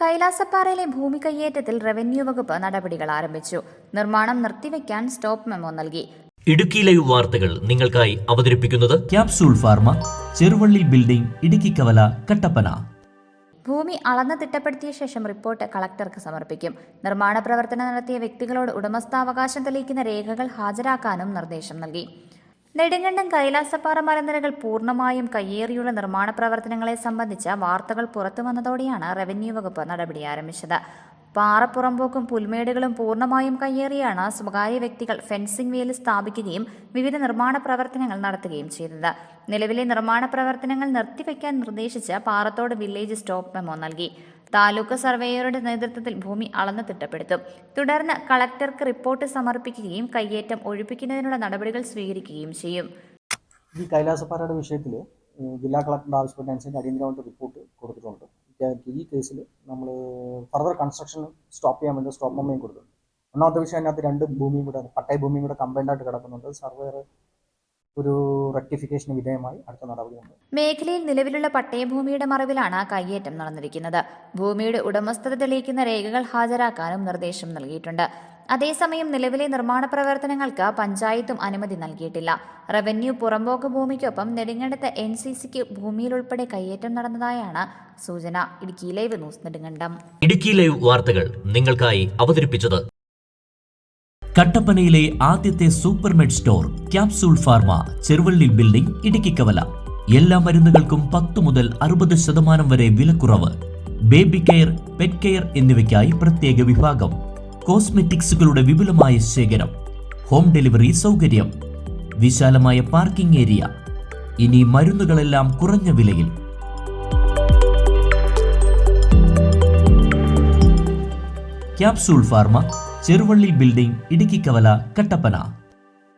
കൈലാസപ്പാറയിലെ ഭൂമി കയ്യേറ്റത്തിൽ റവന്യൂ വകുപ്പ് നടപടികൾ ആരംഭിച്ചു. നിർമ്മാണം നിർത്തിവെക്കാൻ സ്റ്റോപ്പ് മെമ്മോ നൽകി. ഇടുക്കി ലൈവ് വാർത്തകൾ നിങ്ങൾക്കായി അവതരിപ്പിക്കുന്നത് capsule pharma, Cheruvally building, Idukki കവല, കട്ടപ്പന. ഭൂമി അളന്ന് തിട്ടപ്പെടുത്തിയ ശേഷം റിപ്പോർട്ട് കളക്ടർക്ക് സമർപ്പിക്കും. നിർമ്മാണ പ്രവർത്തനം നടത്തിയ വ്യക്തികളോട് ഉടമസ്ഥാവകാശം തെളിയിക്കുന്ന രേഖകൾ ഹാജരാക്കാനും നിർദ്ദേശം നൽകി. നെടുങ്കണ്ടം കൈലാസപ്പാറ മലനിരകൾ പൂർണ്ണമായും കയ്യേറിയുള്ള നിർമ്മാണ പ്രവർത്തനങ്ങളെ സംബന്ധിച്ച വാർത്തകൾ പുറത്തുവന്നതോടെയാണ് റവന്യൂ വകുപ്പ് നടപടി ആരംഭിച്ചത്. പാറ പുറമ്പോക്കും പുൽമേടുകളും പൂർണ്ണമായും കയ്യേറിയാണ് സ്വകാര്യ വ്യക്തികൾ ഫെൻസിംഗ് വേലി സ്ഥാപിക്കുകയും വിവിധ നിർമ്മാണ പ്രവർത്തനങ്ങൾ നടത്തുകയും ചെയ്തത്. നിലവിലെ നിർമ്മാണ പ്രവർത്തനങ്ങൾ നിർത്തിവെക്കാൻ നിർദ്ദേശിച്ച് പാറത്തോട് വില്ലേജ് സ്റ്റോപ്പ് മെമ്മോ നൽകി. താലൂക്ക് സർവേയറുടെ നേതൃത്വത്തിൽ ഭൂമി അളന്ന് തിട്ടപ്പെടുത്തും. തുടർന്ന് കളക്ടർക്ക് റിപ്പോർട്ട് സമർപ്പിക്കുകയും കയ്യേറ്റം ഒഴിപ്പിക്കുന്നതിനുള്ള നടപടികൾ സ്വീകരിക്കുകയും ചെയ്യും. ഈ കൈലാസപ്പാറയുടെ വിഷയത്തിൽ ജില്ലാ കളക്ടറുടെ ആവശ്യപ്പെട്ടനുസരിച്ച് അടിയന്തരമായിട്ട് റിപ്പോർട്ട് കൊടുത്തിട്ടുണ്ട്. ഈ കേസിൽ നമ്മൾ ഫർദർ കൺസ്ട്രക്ഷൻ സ്റ്റോപ്പ് ചെയ്യാൻ വേണ്ടി സ്റ്റോപ്പ് മെമ്മോയും കൊടുത്തിട്ടുണ്ട്. ഒന്നാമത്തെ വിഷയം അതിനകത്ത് രണ്ട് ഭൂമിയും കൂടെ പട്ടയ ഭൂമിയും കൂടെ കമ്പൈൻഡ് ആയിട്ട് കിടക്കുന്നുണ്ട്. സർവേയർ ഒരു റെക്ടിഫിക്കേഷന് വിധേയമായി അടുത്ത നടപടിയുണ്ട്. മേഖലയിൽ നിലവിലുള്ള പട്ടയഭൂമിയുടെ മറവിലാണ് കയ്യേറ്റം നടന്നിരിക്കുന്നത്. ഭൂമിയുടെ ഉടമസ്ഥത തെളിയിക്കുന്ന രേഖകൾ ഹാജരാക്കാനും നിർദ്ദേശം നൽകിയിട്ടുണ്ട്. അതേസമയം നിലവിലെ നിർമ്മാണ പ്രവർത്തനങ്ങൾക്ക് പഞ്ചായത്തും അനുമതി നൽകിയിട്ടില്ല. റവന്യൂ പുറമ്പോക്ക് ഭൂമിക്കൊപ്പം നെടുങ്കണ്ടത്ത് NCCക്ക് ഭൂമിയിൽ ഉൾപ്പെടെ കയ്യേറ്റം നടന്നതായാണ് സൂചന. Idukki live news, Nedumkandam. Idukki live വാർത്തകൾ നിങ്ങൾക്കായി അവതരിപ്പിച്ചത് കട്ടപ്പനയിലെ ആദ്യത്തെ supermed store capsule pharma, Cheruvally building, Idukki കവല. എല്ലാ മരുന്നുകൾക്കും 10 മുതൽ 60% വരെ വിലക്കുറവ്. ബേബി കെയർ, പെറ്റ് കെയർ എന്നിവയ്ക്കായി പ്രത്യേക വിഭാഗം. കോസ്മെറ്റിക്സുകളുടെ വിപുലമായ ശേഖരം. ഹോം ഡെലിവറി സൗകര്യം. വിശാലമായ പാർക്കിംഗ് ഏരിയ. ഇനി മരുന്നുകളെല്ലാം കുറഞ്ഞ വിലയിൽ. Capsule pharma, Cheruvally building, Idukki കവല, കട്ടപ്പന.